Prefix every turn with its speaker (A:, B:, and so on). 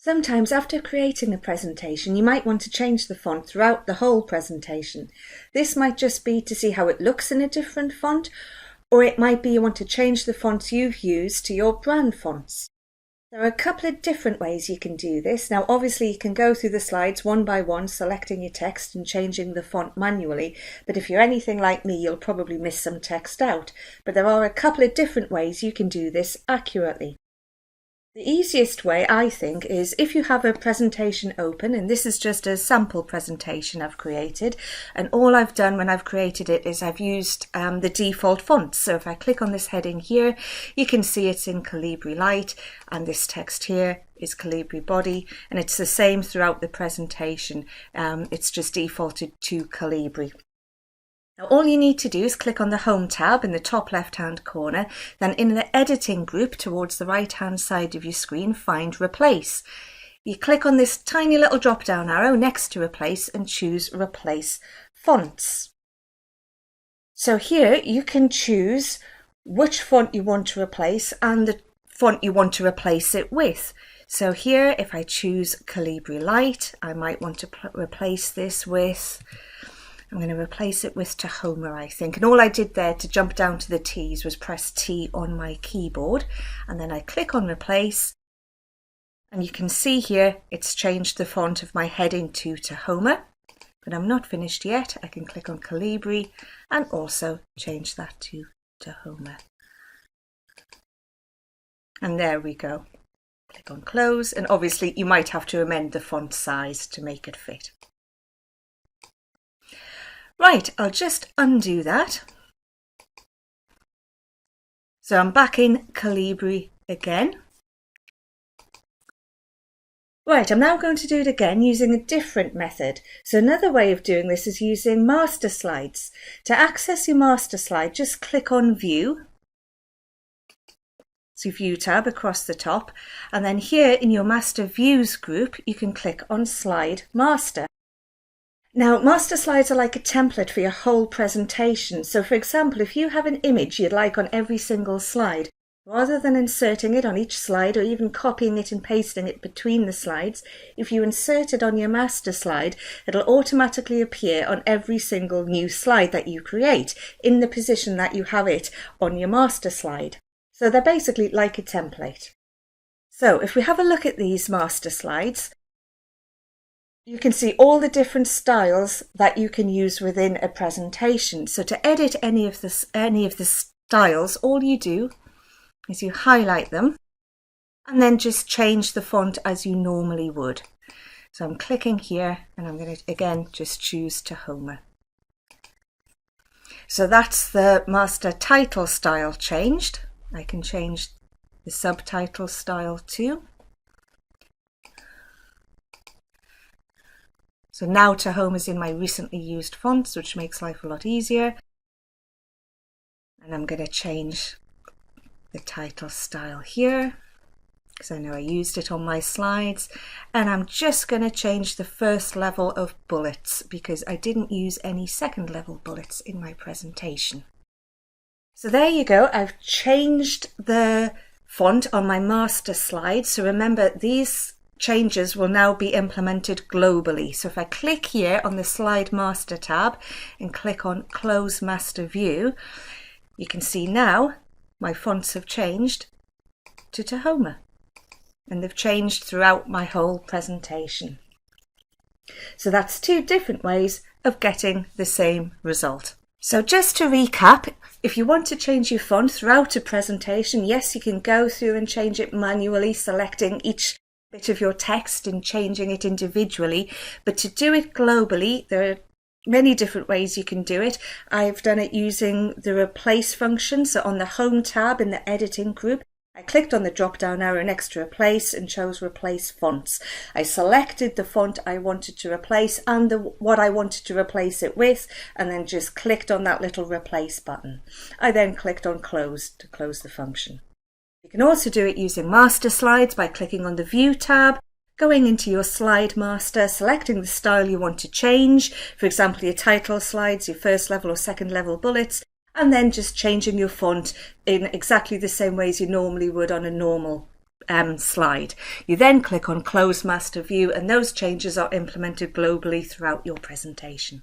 A: Sometimes after creating a presentation, you might want to change the font throughout the whole presentation. This might just be to see how it looks in a different font, or it might be you want to change the fonts you've used to your brand fonts. There are a couple of different ways you can do this. Now obviously you can go through the slides one by one, selecting your text and changing the font manually, but if you're anything like me, you'll probably miss some text out. But there are a couple of different ways you can do this accurately. The easiest way, I think, is if you have a presentation open, and this is just a sample presentation I've created, and all I've done when I've created it is I've used the default fonts. So if I click on this heading here, you can see it's in Calibri Light, and this text here is Calibri Body, and it's the same throughout the presentation. It's just defaulted to Calibri. Now all you need to do is click on the Home tab in the top left hand corner, then in the editing group towards the right hand side of your screen find Replace. You click on this tiny little drop down arrow next to Replace and choose Replace Fonts. So here you can choose which font you want to replace and the font you want to replace it with. So here if I choose Calibri Light, I might want to replace this with, I'm going to replace it with Tahoma, I think. And all I did there to jump down to the T's was press T on my keyboard. And then I click on Replace. And you can see here, it's changed the font of my heading to Tahoma. But I'm not finished yet. I can click on Calibri and also change that to Tahoma. And there we go. Click on Close. And obviously you might have to amend the font size to make it fit. Right, I'll just undo that. So I'm back in Calibri again. Right, I'm now going to do it again using a different method. So another way of doing this is using master slides. To access your master slide, just click on View. So View tab across the top. And then here in your Master Views group, you can click on Slide Master. Now, master slides are like a template for your whole presentation. So for example, if you have an image you'd like on every single slide, rather than inserting it on each slide or even copying it and pasting it between the slides, if you insert it on your master slide, it'll automatically appear on every single new slide that you create in the position that you have it on your master slide. So they're basically like a template. So if we have a look at these master slides, you can see all the different styles that you can use within a presentation. So to edit any of the styles, all you do is you highlight them and then just change the font as you normally would. So I'm clicking here and I'm going to again just choose Tahoma. So that's the master title style changed. I can change the subtitle style too. So now Tahoma is in my recently used fonts, which makes life a lot easier. And I'm going to change the title style here, because I know I used it on my slides. And I'm just going to change the first level of bullets, because I didn't use any second level bullets in my presentation. So there you go. I've changed the font on my master slide. So remember, these changes will now be implemented globally. So if I click here on the Slide Master tab and click on Close Master View, you can see now my fonts have changed to Tahoma, and they've changed throughout my whole presentation. So that's two different ways of getting the same result. So just to recap, if you want to change your font throughout a presentation, yes, you can go through and change it manually, selecting each bit of your text and changing it individually, but to do it globally, there are many different ways you can do it. I've done it using the Replace function. So on the Home tab in the Editing group, I clicked on the drop down arrow next to Replace and chose Replace Fonts. I selected the font I wanted to replace and what I wanted to replace it with, and then just clicked on that little Replace button. I then clicked on Close to close the function. You can also do it using master slides by clicking on the View tab, going into your slide master, selecting the style you want to change, for example your title slides, your first level or second level bullets, and then just changing your font in exactly the same ways you normally would on a normal slide. You then click on Close Master View, and those changes are implemented globally throughout your presentation.